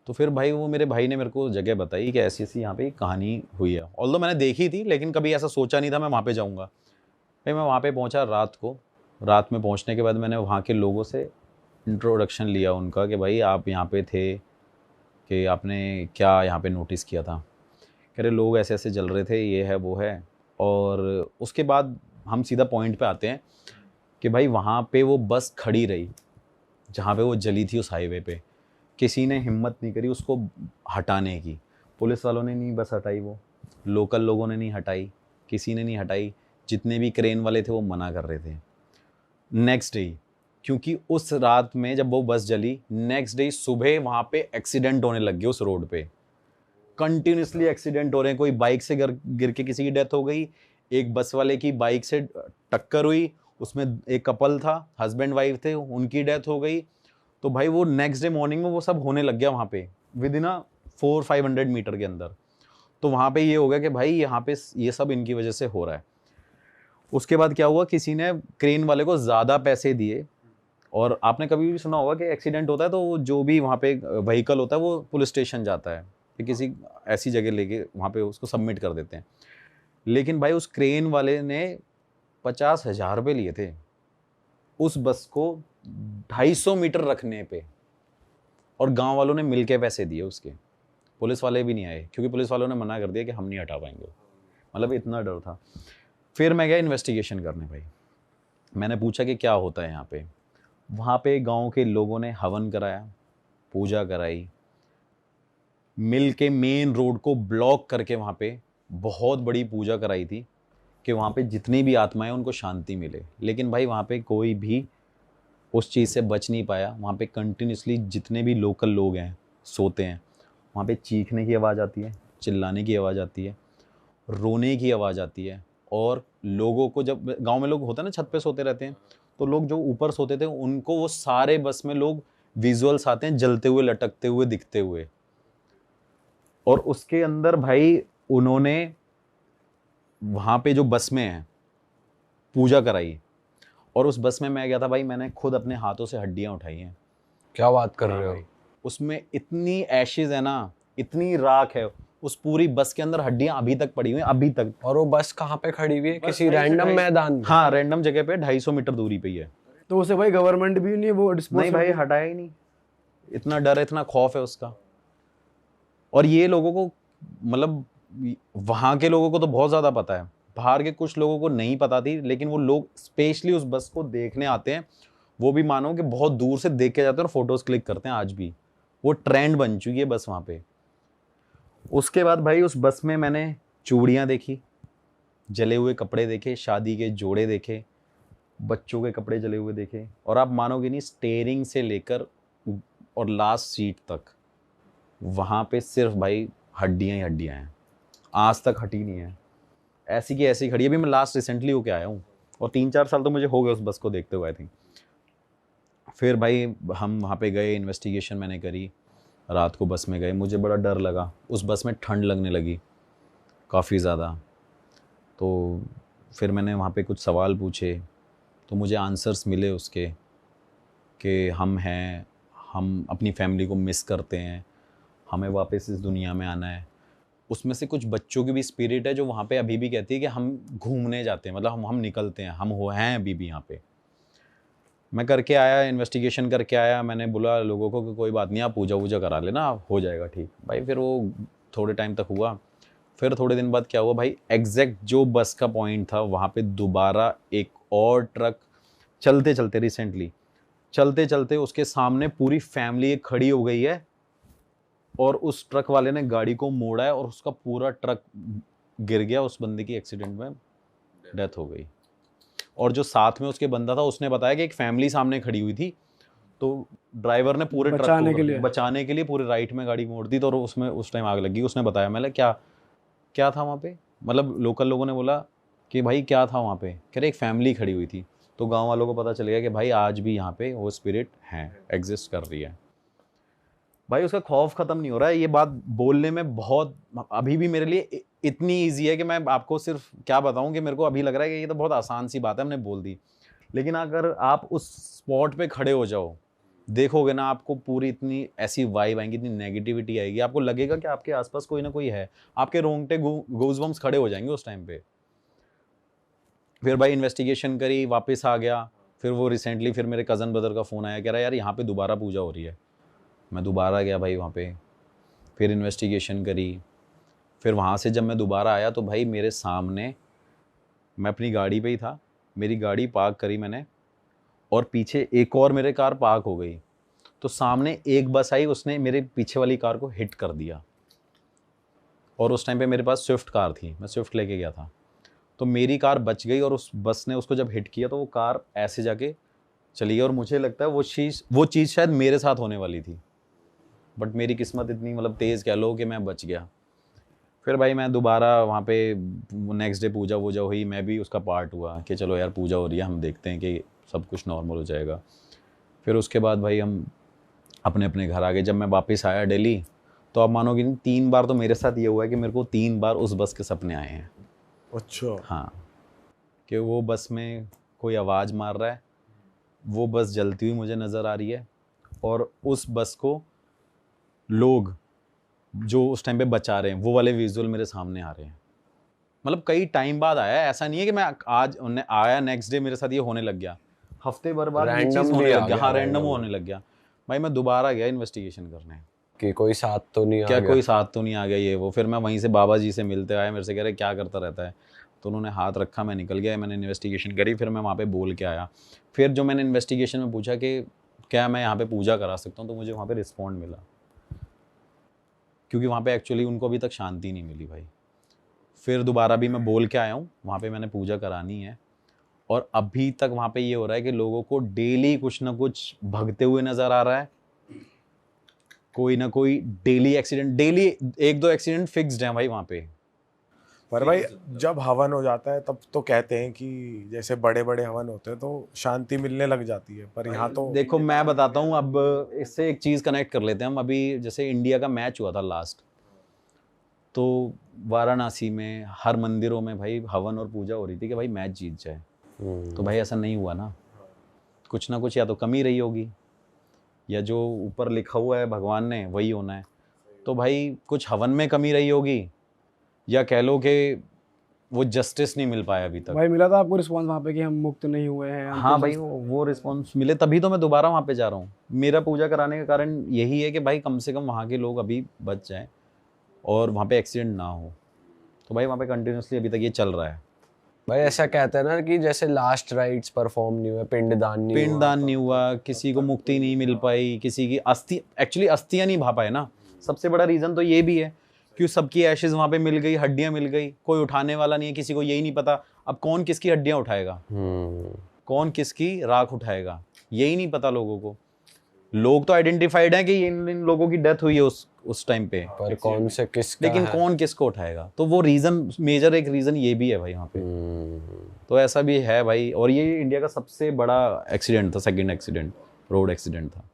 Speaker 3: तो फिर भाई वो मेरे भाई ने मेरे को जगह बताई कि ऐसी ऐसी यहाँ पे कहानी हुई है। ऑल्दो मैंने देखी थी, लेकिन कभी ऐसा सोचा नहीं था मैं वहाँ पे जाऊँगा। भाई मैं वहाँ पे पहुँचा रात को। रात में पहुँचने के बाद मैंने वहाँ के लोगों से इंट्रोडक्शन लिया उनका कि भाई आप यहाँ पे थे, कि आपने क्या यहाँ पे नोटिस किया था? कह रहे लोग ऐसे ऐसे जल रहे थे, ये है वो है। और उसके बाद हम सीधा पॉइंट पे आते हैं कि भाई वहाँ पे वो बस खड़ी रही जहाँ पे वो जली थी, उस हाईवे पे। किसी ने हिम्मत नहीं करी उसको हटाने की। पुलिस वालों ने नहीं बस हटाई, वो लोकल लोगों ने नहीं हटाई, किसी ने नहीं हटाई। जितने भी क्रेन वाले थे वो मना कर रहे थे। नेक्स्ट डे, क्योंकि उस रात में जब वो बस जली, नेक्स्ट डे सुबह वहाँ पे एक्सीडेंट होने लग गए उस रोड पे। कंटिन्यूसली एक्सीडेंट हो रहे हैं। कोई बाइक से गिर के किसी की डेथ हो गई, एक बस वाले की बाइक से टक्कर हुई, उसमें एक कपल था, हस्बैंड वाइफ थे, उनकी डेथ हो गई। तो भाई वो नेक्स्ट डे मॉर्निंग में वो सब होने लग गया वहाँ पे, विद इन 400-500 मीटर के अंदर। तो वहाँ पे ये हो गया कि भाई यहाँ पे ये सब इनकी वजह से हो रहा है। उसके बाद क्या हुआ, किसी ने क्रेन वाले को ज़्यादा पैसे दिए। और आपने कभी भी सुना होगा कि एक्सीडेंट होता है तो वो जो भी वहाँ पे व्हीकल होता है वो पुलिस स्टेशन जाता है, फिर किसी ऐसी जगह लेके वहाँ पे उसको सबमिट कर देते हैं। लेकिन भाई उस क्रेन वाले ने 50,000 रुपये लिए थे उस बस को 250 मीटर रखने पे, और गांव वालों ने मिलके पैसे दिए उसके। पुलिस वाले भी नहीं आए, क्योंकि पुलिस वालों ने मना कर दिया कि हम नहीं हटा पाएंगे। मतलब इतना डर था। फिर मैं गया इन्वेस्टिगेशन करने भाई। मैंने पूछा कि क्या होता है यहाँ पे। वहाँ पे गांव के लोगों ने हवन कराया, पूजा कराई, मिल के मेन रोड को ब्लॉक करके वहाँ पे बहुत बड़ी पूजा कराई थी कि वहाँ पे जितनी भी आत्माएं उनको शांति मिले। लेकिन भाई वहाँ पे कोई भी उस चीज़ से बच नहीं पाया। वहाँ पे कंटिन्यूसली जितने भी लोकल लोग हैं सोते हैं, वहाँ पे चीखने की आवाज़ आती है, चिल्लाने की आवाज़ आती है, रोने की आवाज़ आती है। और लोगों को, जब गांव में लोग होते हैं ना छत पे सोते रहते हैं, तो लोग जो ऊपर सोते थे उनको वो सारे बस में लोग विजुअल्स आते हैं जलते हुए, लटकते हुए, दिखते हुए। और उसके अंदर भाई उन्होंने वहाँ पे जो बस में है पूजा कराई। और उस बस में मैं गया था भाई, मैंने खुद अपने हाथों से हड्डियाँ उठाई हैं।
Speaker 2: क्या बात कर रहे हो?
Speaker 3: उसमें इतनी एशेज है ना, इतनी राख है, उस पूरी बस के अंदर हड्डियां अभी तक पड़ी हुई हैं, अभी तक।
Speaker 2: और वो बस कहाँ पे खड़ी हुई है?
Speaker 3: बस
Speaker 2: किसी
Speaker 3: 250
Speaker 2: रैंडम मैदान में?
Speaker 3: हाँ, रैंडम जगह पे 250 मीटर दूरी पे ही है।
Speaker 4: तो उसे भाई गवर्नमेंट भी नहीं वो डिस्पोज
Speaker 3: नहीं भाई, हटाया ही नहीं। इतना डर है, इतना खौफ है उसका। और ये लोगों को, मतलब वहाँ के लोगों को तो बहुत ज़्यादा पता है, बाहर के कुछ लोगों को नहीं पता थी। लेकिन वो लोग स्पेशली उस बस को देखने आते हैं, वो भी मानो कि बहुत दूर से देख के जाते हैं और फोटोज़ क्लिक करते हैं। आज भी वो ट्रेंड बन चुकी है बस वहाँ पे। उसके बाद भाई उस बस में मैंने चूड़ियाँ देखी, जले हुए कपड़े देखे, शादी के जोड़े देखे, बच्चों के कपड़े जले हुए देखे। और आप मानोगे नहीं, स्टेयरिंग से लेकर और लास्ट सीट तक वहाँ पे सिर्फ भाई हड्डियाँ ही हड्डियाँ हैं, आज तक हटी नहीं है। ऐसी की ऐसी खड़ी है। अभी मैं लास्ट रिसेंटली होके आया हूँ और 3-4 साल तो मुझे हो गए उस बस को देखते हुए आई थिंक। फिर भाई हम वहाँ पे गए, इन्वेस्टिगेशन मैंने करी, रात को बस में गए, मुझे बड़ा डर लगा, उस बस में ठंड लगने लगी काफ़ी ज़्यादा। तो फिर मैंने वहाँ पे कुछ सवाल पूछे तो मुझे आंसर्स मिले उसके कि हम हैं, हम अपनी फैमिली को मिस करते हैं, हमें वापस इस दुनिया में आना है। उसमें से कुछ बच्चों की भी स्पिरिट है जो वहाँ पे अभी भी कहती है कि हम घूमने जाते हैं, मतलब हम निकलते हैं, हम हो हैं अभी भी यहाँ पे। मैं करके आया, इन्वेस्टिगेशन करके आया, मैंने बोला लोगों को कि कोई बात नहीं, आप पूजा वूजा करा लेना, हो जाएगा ठीक भाई। फिर वो थोड़े टाइम तक हुआ। फिर थोड़े दिन बाद क्या हुआ भाई, एग्जैक्ट जो बस का पॉइंट था वहाँ पे दोबारा एक और ट्रक चलते चलते, रिसेंटली चलते चलते उसके सामने पूरी फैमिली खड़ी हो गई है और उस ट्रक वाले ने गाड़ी को मोड़ा है और उसका पूरा ट्रक गिर गया, उस बंदे की एक्सीडेंट में डेथ हो गई। और जो साथ में उसके बंदा था उसने बताया कि एक फैमिली सामने खड़ी हुई थी, तो ड्राइवर ने पूरे ट्रक को बचाने के लिए पूरे राइट में गाड़ी मोड़ दी, तो उसमें उस टाइम आग लगी। उसने बताया, मैंने क्या था वहाँ पे, मतलब लोकल लोगों ने बोला कि भाई क्या था वहाँ पे, कह रहे एक फैमिली खड़ी हुई थी। तो गांव वालों को पता चल गया कि भाई आज भी यहाँ पे वो स्पिरिट है, एग्जिस्ट कर रही है। भाई उसका खौफ ख़त्म नहीं हो रहा है। ये बात बोलने में बहुत अभी भी मेरे लिए इतनी ईजी है कि मैं आपको सिर्फ क्या बताऊं कि मेरे को अभी लग रहा है कि ये तो बहुत आसान सी बात है, हमने बोल दी। लेकिन अगर आप उस स्पॉट पे खड़े हो जाओ, देखोगे ना, आपको पूरी इतनी ऐसी वाइब आएंगी, इतनी नेगेटिविटी आएगी, आपको लगेगा कि आपके आसपास कोई ना कोई है, आपके रोंगटे गूज़बम्स खड़े हो जाएंगे उस टाइम पे। फिर भाई इन्वेस्टिगेशन करी, वापस आ गया। फिर वो रिसेंटली फिर मेरे कज़न ब्रदर का फ़ोन आया, कह रहा है यार यहाँ पे दोबारा पूजा हो रही है। मैं दोबारा गया भाई वहाँ पे, फिर इन्वेस्टिगेशन करी। फिर वहाँ से जब मैं दोबारा आया तो भाई मेरे सामने, मैं अपनी गाड़ी पे ही था, मेरी गाड़ी पार्क करी मैंने और पीछे एक और मेरे कार पार्क हो गई, तो सामने एक बस आई, उसने मेरे पीछे वाली कार को हिट कर दिया। और उस टाइम पे मेरे पास स्विफ्ट कार थी, मैं स्विफ्ट लेके गया था, तो मेरी कार बच गई और उस बस ने उसको जब हिट किया तो वो कार ऐसे जाके चली गई। और मुझे लगता है वो चीज़ शायद मेरे साथ होने वाली थी, बट मेरी किस्मत इतनी मतलब तेज़ कह लो कि मैं बच गया। फिर भाई मैं दोबारा वहाँ पे नेक्स्ट डे पूजा वूजा हुई, मैं भी उसका पार्ट हुआ कि चलो यार पूजा हो रही है, हम देखते हैं कि सब कुछ नॉर्मल हो जाएगा। फिर उसके बाद भाई हम अपने अपने घर आ गए। जब मैं वापस आया दिल्ली, तो आप मानोगे नहीं, 3 बार तो मेरे साथ ये हुआ है कि मेरे को 3 बार उस बस के सपने आए हैं।
Speaker 1: अच्छा।
Speaker 3: हाँ, कि वो बस में कोई आवाज़ मार रहा है, वो बस जलती हुई मुझे नज़र आ रही है, और उस बस को लोग जो उस टाइम पे बचा रहे हैं, वो वाले विजुअल मेरे सामने आ रहे हैं। मतलब कई टाइम बाद आया है, ऐसा नहीं है कि मैं आज आया नेक्स्ट डे मेरे साथ ये होने लग गया, हफ्ते भर बाद ये चीज़ होने लग गया। हाँ, रैंडम होने लग गया। भाई मैं दोबारा गया इन्वेस्टिगेशन करने
Speaker 2: कि कोई साथ तो नहीं आ
Speaker 3: क्या
Speaker 2: गया,
Speaker 3: कोई साथ तो नहीं आ गया ये वो। फिर मैं वहीं से बाबा जी से मिलते आया, मेरे से कह रहे क्या करता रहता है, तो उन्होंने हाथ रखा, मैं निकल गया, मैंने इन्वेस्टिगेशन करी, फिर मैं वहाँ पे बोल के आया। फिर जो मैंने इन्वेस्टिगेशन में पूछा कि क्या मैं यहाँ पे पूजा करा सकता हूँ, तो मुझे वहाँ पे रिस्पॉन्ड मिला, क्योंकि वहाँ पे एक्चुअली उनको अभी तक शांति नहीं मिली भाई। फिर दोबारा भी मैं बोल के आया हूँ, वहाँ पे मैंने पूजा करानी है, और अभी तक वहाँ पे ये हो रहा है कि लोगों को डेली कुछ ना कुछ भगते हुए नज़र आ रहा है, कोई ना कोई daily accident, daily 1-2 accident fixed हैं भाई वहाँ पे।
Speaker 1: पर भाई जब हवन हो जाता है तब तो कहते हैं कि जैसे बड़े बड़े हवन होते हैं तो शांति मिलने लग जाती है, पर यहाँ तो
Speaker 3: देखो मैं बताता हूँ, अब इससे एक चीज़ कनेक्ट कर लेते हैं हम। अभी जैसे इंडिया का मैच हुआ था लास्ट, तो वाराणसी में हर मंदिरों में भाई हवन और पूजा हो रही थी कि भाई मैच जीत जाए। तो भाई ऐसा नहीं हुआ ना, कुछ ना कुछ या तो कमी रही होगी, या जो ऊपर लिखा हुआ है भगवान ने वही होना है। तो भाई कुछ हवन में कमी रही होगी, या कह लो कि वो जस्टिस नहीं मिल पाया अभी तक।
Speaker 4: भाई मिला था आपको रिस्पांस वहाँ पे कि हम मुक्त नहीं हुए हैं?
Speaker 3: हाँ भाई, वो रिस्पॉन्स मिले तभी तो मैं दोबारा वहाँ पे जा रहा हूँ। मेरा पूजा कराने का कारण यही है कि भाई कम से कम वहाँ के लोग अभी बच जाएं और वहाँ पे एक्सीडेंट ना हो। तो भाई वहाँ पे कंटिन्यूसली अभी तक ये चल रहा है।
Speaker 2: भाई ऐसा कहते हैं ना कि जैसे लास्ट राइट्स परफॉर्म नहीं हुए, पिंडदान नहीं
Speaker 3: हुआ, किसी को मुक्ति नहीं मिल पाई, किसी की एक्चुअली अस्थियाँ नहीं भा पाए ना। सबसे बड़ा रीज़न तो ये भी है कि सबकी एशेज वहाँ पे मिल गई, हड्डियाँ मिल गई, कोई उठाने वाला नहीं है, किसी को यही नहीं पता अब कौन किसकी हड्डियाँ उठाएगा, कौन किसकी राख उठाएगा, यही नहीं पता लोगों को। लोग तो आइडेंटिफाइड हैं कि इन लोगों की डेथ हुई है उस टाइम पे,
Speaker 2: पर कौन से किसका
Speaker 3: लेकिन
Speaker 2: है?
Speaker 3: कौन किसको उठाएगा? तो वो रीजन, मेजर एक रीजन ये भी है भाई वहाँ पे। तो ऐसा भी है भाई। और ये इंडिया का सबसे बड़ा एक्सीडेंट था, सेकंड एक्सीडेंट, रोड एक्सीडेंट था।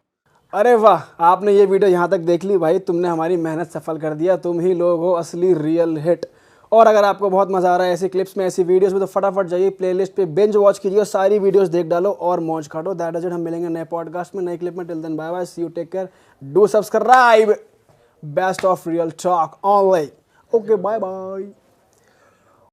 Speaker 4: अरे वाह, आपने ये वीडियो यहाँ तक देख ली भाई, तुमने हमारी मेहनत सफल कर दिया। तुम ही लोग हो असली रियल हिट। और अगर आपको बहुत मजा आ रहा है ऐसी क्लिप्स में, ऐसी वीडियोस में, तो फटाफट जाइए प्लेलिस्ट पे, बिंज वॉच कीजिए, सारी वीडियोस देख डालो और मौज काटो। That is it. हम मिलेंगे नए पॉडकास्ट में, नए क्लिप में। Till then bye bye, see you, take care, do subscribe. Best of Real Talk Online. Okay, bye bye.